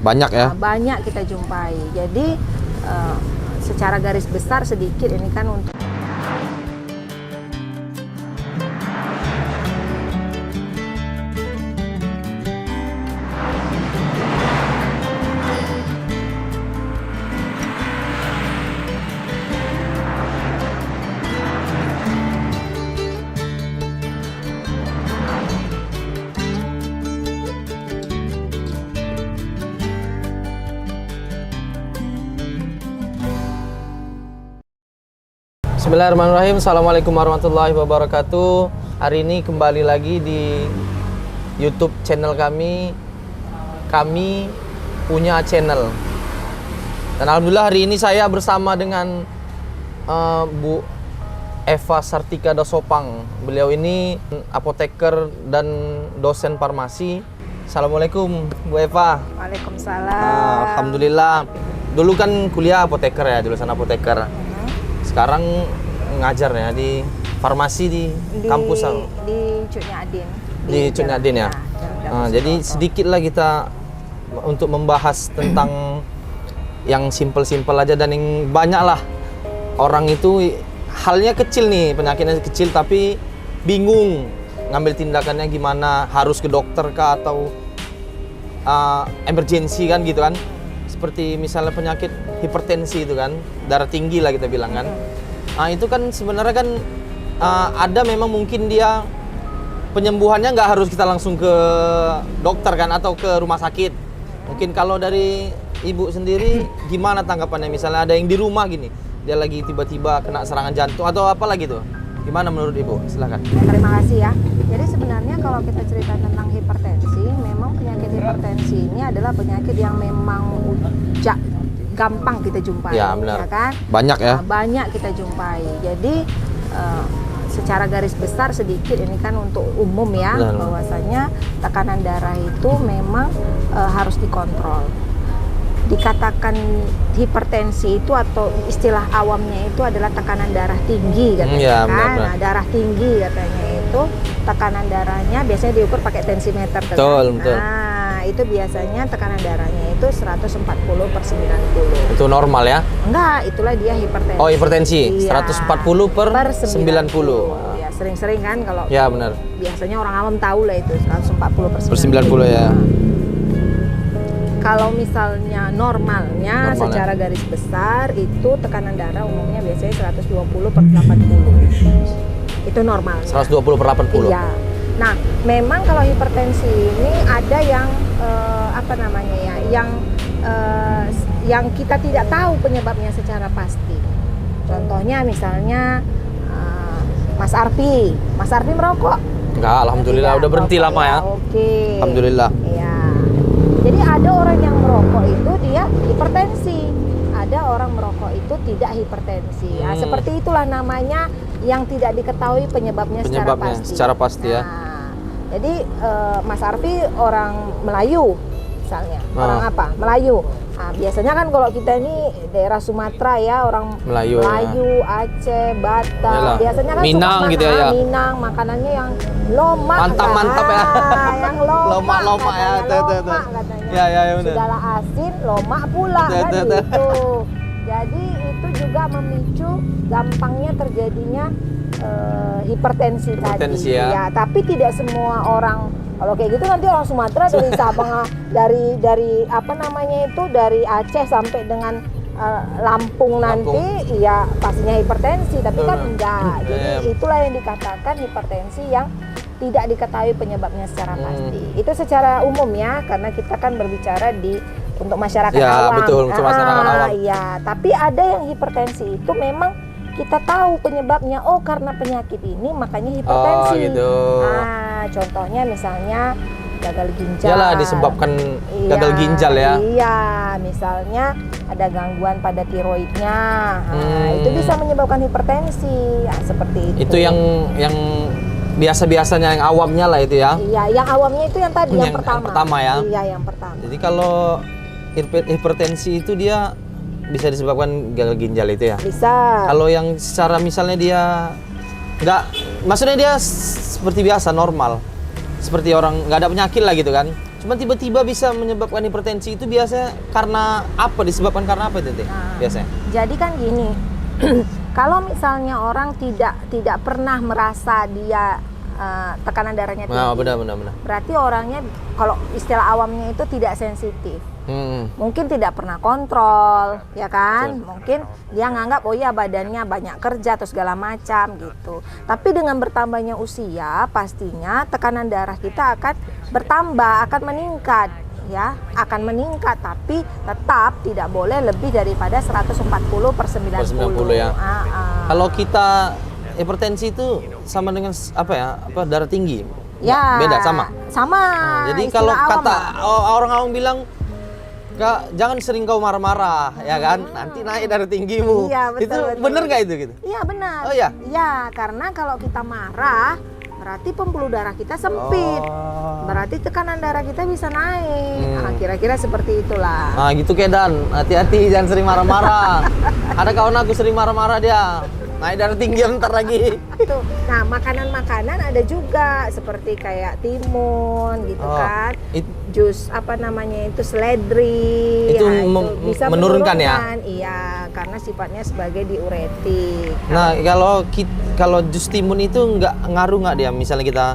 Banyak ya? Banyak kita jumpai. Jadi secara garis besar sedikit ini kan untuk Bismillahirrahmanirrahim. Assalamualaikum warahmatullahi wabarakatuh. Hari ini kembali lagi di YouTube channel kami. Kami punya channel. Dan alhamdulillah hari ini saya bersama dengan Bu Eva Sartika Dasopang. Beliau ini apoteker dan dosen farmasi. Assalamualaikum Bu Eva. Waalaikumsalam. Alhamdulillah. Dulu kan kuliah apoteker ya, jurusan apoteker. Sekarang ngajar ya di farmasi di kampus di Cuk Nyadin. Di Cuk Nyadin ya. Jadi sedikitlah kita untuk membahas tentang yang simpel-simpel aja dan yang banyak lah. Orang itu halnya kecil nih, penyakitnya kecil tapi bingung ngambil tindakannya gimana, harus ke dokter kah atau emergency kan gitu kan. Seperti misalnya penyakit hipertensi itu kan, darah tinggi lah kita bilang kan. Nah itu kan sebenarnya kan ada memang mungkin dia penyembuhannya nggak harus kita langsung ke dokter kan atau ke rumah sakit. Mungkin kalau dari ibu sendiri gimana tanggapannya, misalnya ada yang di rumah gini, dia lagi tiba-tiba kena serangan jantung atau apa lagi tuh. Gimana menurut ibu? Silakan. Terima kasih ya. Jadi sebenarnya kalau kita cerita tentang hipertensi, memang penyakit hipertensi ini adalah penyakit yang memang gampang kita jumpai. Ya benar. Ya kan? Banyak ya. Banyak kita jumpai. Jadi secara garis besar sedikit ini kan untuk umum ya, bahwasanya tekanan darah itu memang harus dikontrol. Dikatakan hipertensi itu atau istilah awamnya itu adalah tekanan darah tinggi katanya ya, kan. benar. Nah, darah tinggi katanya itu tekanan darahnya biasanya diukur pakai tensimeter. Betul. Nah, itu biasanya tekanan darahnya itu 140/90. Itu normal ya? Enggak, itulah dia hipertensi. Oh, hipertensi. Iya. 140/90. Ya, sering-sering kan kalau Ya, benar. biasanya orang awam tahu lah itu 140/90 ya. Kalau misalnya normalnya secara garis besar itu tekanan darah umumnya biasanya 120/80. Itu normal. 120/80. Iya. Nah, memang kalau hipertensi ini ada yang yang kita tidak tahu penyebabnya secara pasti. Contohnya misalnya Mas Arfi merokok? Enggak, alhamdulillah udah berhenti lama ya. Oke. Alhamdulillah. Iya. Jadi ada orang yang merokok itu dia hipertensi, ada orang merokok itu tidak hipertensi. Nah, seperti itulah namanya yang tidak diketahui penyebabnya secara pasti. Ya. Jadi Mas Arfi orang Melayu misalnya, orang apa? Melayu. Nah, biasanya kan kalau kita ini daerah Sumatera ya, orang Melayu Aceh, Batak. Yalah. Biasanya kan Minang gitu ya. Minang makanannya yang lomak. Mantap ya. Yang lomak ya. Lomak katanya. Ya, benar. Segala asin, lomak pula kan gitu. Jadi itu juga memicu gampangnya terjadinya hipertensi tadi. Ya, tapi tidak semua orang. Kalau kayak gitu nanti orang Sumatera dari Sabang dari apa namanya itu dari Aceh sampai dengan Lampung nanti ya pastinya hipertensi, tapi kan enggak. Jadi itulah yang dikatakan hipertensi yang tidak diketahui penyebabnya secara pasti. Itu secara umum ya, karena kita kan berbicara untuk masyarakat awam. Betul, untuk masyarakat awam. Iya, tapi ada yang hipertensi itu memang kita tahu penyebabnya, karena penyakit ini makanya hipertensi. Oh gitu. Nah, contohnya misalnya gagal ginjal. Iyalah, disebabkan gagal ginjal ya. Iya, misalnya ada gangguan pada tiroidnya. Nah, itu bisa menyebabkan hipertensi. Ya, seperti itu. Itu yang biasa-biasanya yang awamnya lah itu ya. Iya, yang awamnya itu yang tadi yang pertama. Yang pertama ya. Iya, yang pertama. Jadi kalau hipertensi itu dia bisa disebabkan gagal ginjal itu ya? Bisa. Kalau yang secara misalnya dia maksudnya dia seperti biasa normal, seperti orang nggak ada penyakit lah gitu kan? Cuma tiba-tiba bisa menyebabkan hipertensi itu biasanya karena apa? Disebabkan karena apa itu, Teh? Biasanya. Jadi kan gini, kalau misalnya orang tidak pernah merasa dia tekanan darahnya tinggi, Benar. berarti orangnya kalau istilah awamnya itu tidak sensitif. Mungkin tidak pernah kontrol, ya kan? Mungkin dia nganggap oh ya badannya banyak kerja atau segala macam gitu. Tapi dengan bertambahnya usia, pastinya tekanan darah kita akan bertambah, akan meningkat, ya, akan meningkat. Tapi tetap tidak boleh lebih daripada 140/90 ya. Kalau kita hipertensi itu sama dengan apa ya? Darah tinggi? Ya, beda sama. Jadi kalau kata orang awam bilang, Kak, jangan sering kau marah-marah, ya kan? Nanti naik darah tinggimu. Iya, betul, itu betul. bener nggak itu gitu? Iya benar. Oh iya? Iya, karena kalau kita marah, berarti pembuluh darah kita sempit. Berarti tekanan darah kita bisa naik. Nah, kira-kira seperti itulah. Nah gitu Kedan, hati-hati jangan sering marah-marah. Ada kawan aku sering marah-marah dia. Naik darah tinggi bentar lagi. Tuh. Nah, makanan-makanan ada juga seperti kayak timun gitu kan. Jus apa namanya itu seledri. Itu, itu bisa menurunkan ya? Iya, karena sifatnya sebagai diuretik. Nah, kalau jus timun itu ngaruh nggak dia? Misalnya kita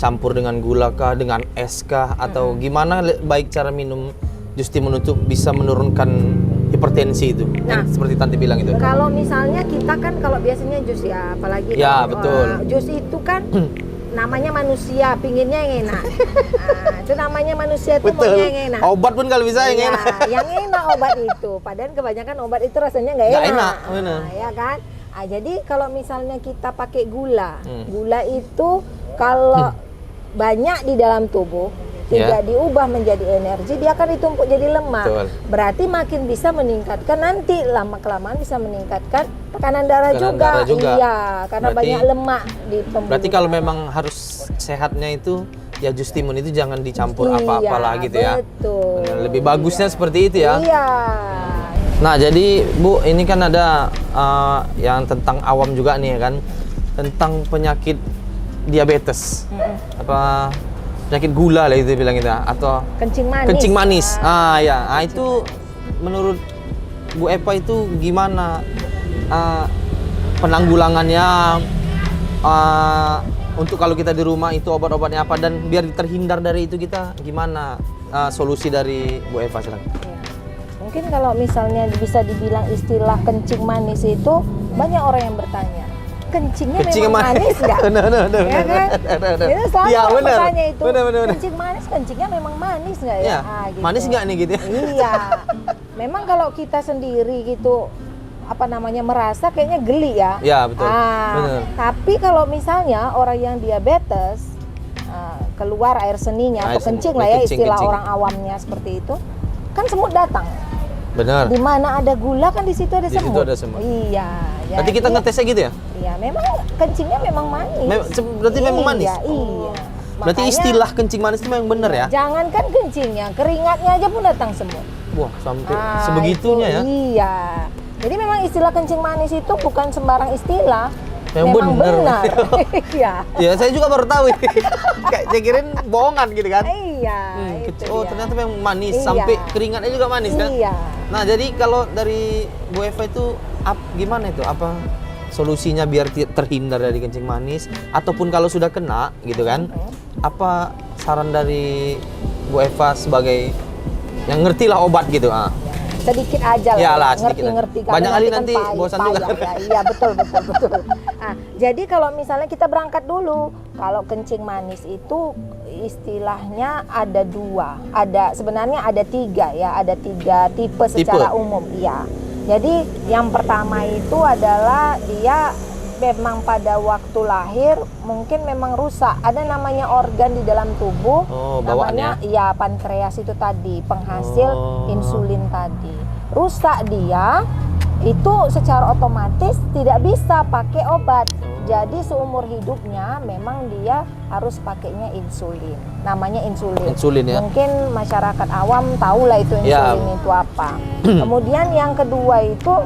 campur dengan gula kah, dengan es kah, atau gimana baik cara minum jus timun untuk bisa menurunkan hipertensi itu? Nah, seperti Tante bilang itu. Kalau misalnya kita kan kalau biasanya jus ya, apalagi ya, betul. Jus itu kan namanya manusia, pinginnya yang enak. Nah, itu namanya manusia itu maunya yang enak. Obat pun kalau bisa yang enak. Yang enak obat itu. Padahal kebanyakan obat itu rasanya nggak enak. Bener. Nah, ya kan? Nah, jadi kalau misalnya kita pakai gula, gula itu kalau banyak di dalam tubuh tidak diubah menjadi energi, dia akan ditumpuk jadi lemak. Betul. Berarti makin bisa meningkatkan, nanti lama-kelamaan bisa meningkatkan tekanan darah juga. Iya, karena banyak lemak di pembuluh. Berarti kalau memang harus sehatnya itu ya jus timun itu jangan dicampur apa-apa lah gitu ya. Betul. Lebih bagusnya seperti itu ya. Iya. Nah, jadi Bu, ini kan ada yang tentang awam juga nih ya kan, tentang penyakit diabetes. Penyakit gula lah itu bilang kita, atau kencing manis. Ya. Itu menurut Bu Eva itu gimana penanggulangannya, untuk kalau kita di rumah itu obat-obatnya apa, dan biar terhindar dari itu kita gimana solusi dari Bu Eva silakan. Mungkin kalau misalnya bisa dibilang istilah kencing manis itu banyak orang yang bertanya, kencingnya memang manis nggak? Ya kan? Itu selalu bertanya itu. Bener. Kencingnya memang manis nggak ya? Gitu. Manis nggak nih gitu? Iya. Memang kalau kita sendiri gitu merasa kayaknya geli ya. Iya, betul. Bener. Tapi kalau misalnya orang yang diabetes keluar air seninya atau kencing lah ya, istilah orang awamnya seperti itu, kan semut datang. Benar. Di mana ada gula kan di situ ada semut. Di situ ada semut. Iya. Berarti kita ngetesnya gitu ya? Iya, memang kencingnya memang manis. Berarti memang manis? Iya. Berarti istilah kencing manis itu memang benar ya? Jangankan kencingnya, keringatnya aja pun datang semut. Wah, sampai sebegitunya ya? Iya. Jadi memang istilah kencing manis itu bukan sembarang istilah. Memang benar. Iya. Ya, saya juga baru tahu. Kayak saya kirain bohongan gitu kan? Iya. Ternyata memang manis, sampai keringatnya juga manis kan? Iya. Nah, jadi kalau dari Bu Eva itu gimana itu? Apa solusinya biar terhindar dari kencing manis, ataupun kalau sudah kena gitu kan? Apa saran dari Bu Eva sebagai yang ngerti lah obat gitu? Sedikit aja lah, ngerti-ngerti. Banyak kali nanti bosan juga. Ya. Iya, betul. Nah, jadi kalau misalnya kita berangkat dulu, kalau kencing manis itu istilahnya ada dua. Sebenarnya ada tiga ya, ada tiga tipe secara umum. Iya. Jadi yang pertama itu adalah dia memang pada waktu lahir mungkin memang rusak. Ada namanya organ di dalam tubuh, namanya pankreas itu tadi, penghasil insulin tadi. Rusak dia, itu secara otomatis tidak bisa pakai obat. Jadi seumur hidupnya memang dia harus pakainya insulin. Namanya insulin. Insulin ya. Mungkin masyarakat awam tahu lah itu insulin itu apa. Kemudian yang kedua itu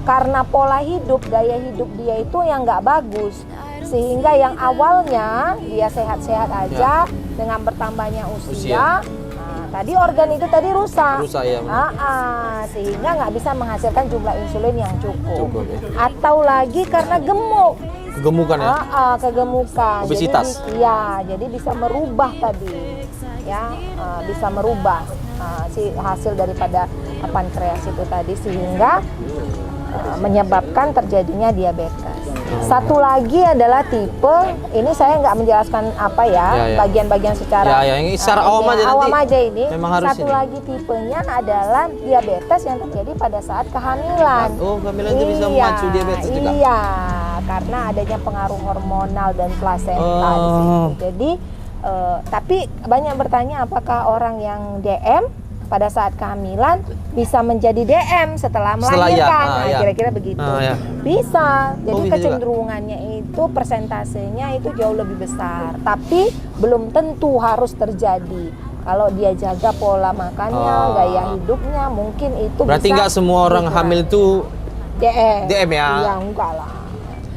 karena pola hidup, gaya hidup dia itu yang nggak bagus, sehingga yang awalnya dia sehat-sehat aja, dengan bertambahnya usia, tadi organ itu tadi rusak. Rusak ya. Sehingga nggak bisa menghasilkan jumlah insulin yang cukup. Ya. Atau lagi karena gemuk. Kegemukan ya. Kegemukan. Obesitas. Jadi bisa merubah tadi, ya, bisa merubah si hasil daripada pankreas itu tadi sehingga menyebabkan terjadinya diabetes. Satu lagi adalah tipe, ini saya nggak menjelaskan apa ya, bagian-bagian secara yang secara awam aja ini. Memang harus Satu lagi tipenya adalah diabetes yang terjadi pada saat kehamilan. Kehamilan itu bisa memacu diabetes juga. Iya, karena adanya pengaruh hormonal dan plasenta di situ. Jadi tapi banyak bertanya apakah orang yang DM pada saat kehamilan bisa menjadi DM setelah melahirkan. Kira-kira begitu. Bisa. Jadi gitu kecenderungannya itu persentasenya itu jauh lebih besar. Tapi belum tentu harus terjadi. Kalau dia jaga pola makannya, gaya hidupnya, mungkin itu berarti nggak semua orang hamil itu DM ya? Iya, enggak lah.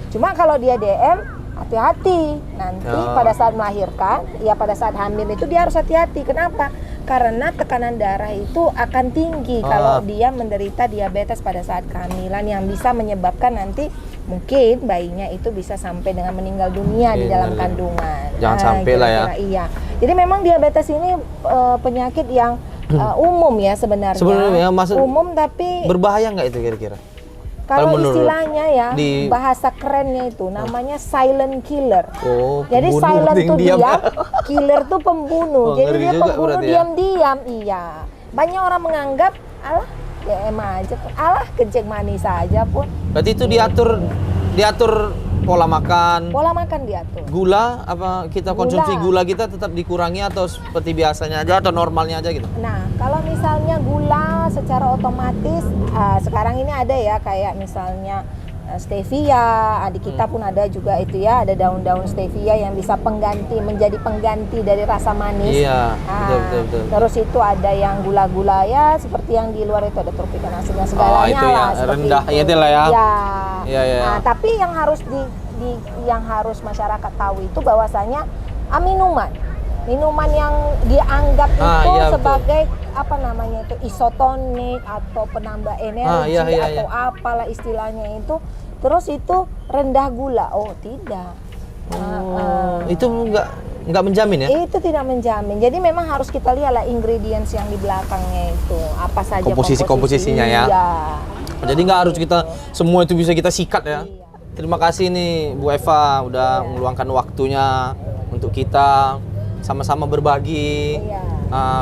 Cuma kalau dia DM, hati-hati. Nanti pada saat melahirkan, ya pada saat hamil itu dia harus hati-hati. Kenapa? Karena tekanan darah itu akan tinggi kalau dia menderita diabetes pada saat kehamilan yang bisa menyebabkan nanti mungkin bayinya itu bisa sampai dengan meninggal dunia di dalam kandungan. Jangan sampai lah ya. Iya. Jadi memang diabetes ini penyakit yang umum ya sebenarnya. Sebenarnya umum tapi berbahaya nggak itu kira-kira? Kalau istilahnya ya, bahasa kerennya itu namanya silent killer. Jadi silent tuh diam, killer tuh pembunuh. Jadi dia pembunuh diam-diam. Iya. Banyak orang menganggap, alah DM aja, alah kencing manis saja pun. Berarti itu diatur pola makan. Pola makan diatur. Gula, apa kita konsumsi gula kita tetap dikurangi atau seperti biasanya aja atau normalnya aja gitu? Nah, kalau misalnya gula secara otomatis sekarang ini ada ya kayak misalnya stevia, adik kita pun ada juga itu ya, ada daun-daun stevia yang bisa menjadi pengganti dari rasa manis. Iya, betul. Terus itu ada yang gula-gula ya seperti yang di luar itu ada tropikanas dan segalanya itu lah. Ya, rendah itu lah ya. Iya. Nah, tapi yang harus masyarakat tahu itu bahwasanya minuman yang dianggap itu sebagai apa namanya itu isotonik atau penambah energi atau apalah istilahnya itu, terus itu rendah gula. Tidak. Itu nggak menjamin ya? Itu tidak menjamin. Jadi memang harus kita lihat lah ingredients yang di belakangnya itu apa saja komposisinya ya. Jadi nggak harus kita semua itu bisa kita sikat ya. Terima kasih nih Bu Eva udah meluangkan waktunya untuk kita sama-sama berbagi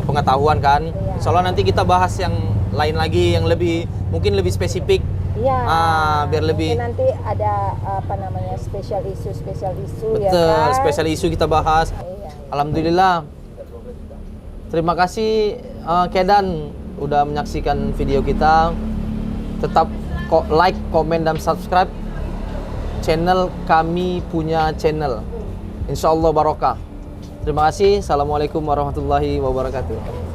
pengetahuan kan. Insya Allah nanti kita bahas yang lain lagi yang mungkin lebih spesifik. Biar lebih. Mungkin nanti ada apa namanya spesial isu betul, ya kan. Spesial isu kita bahas. Alhamdulillah. Terima kasih Kedan udah menyaksikan video kita. Tetap like, komen dan subscribe channel kami punya channel. Insya Allah barokah. Terima kasih. Assalamualaikum warahmatullahi wabarakatuh.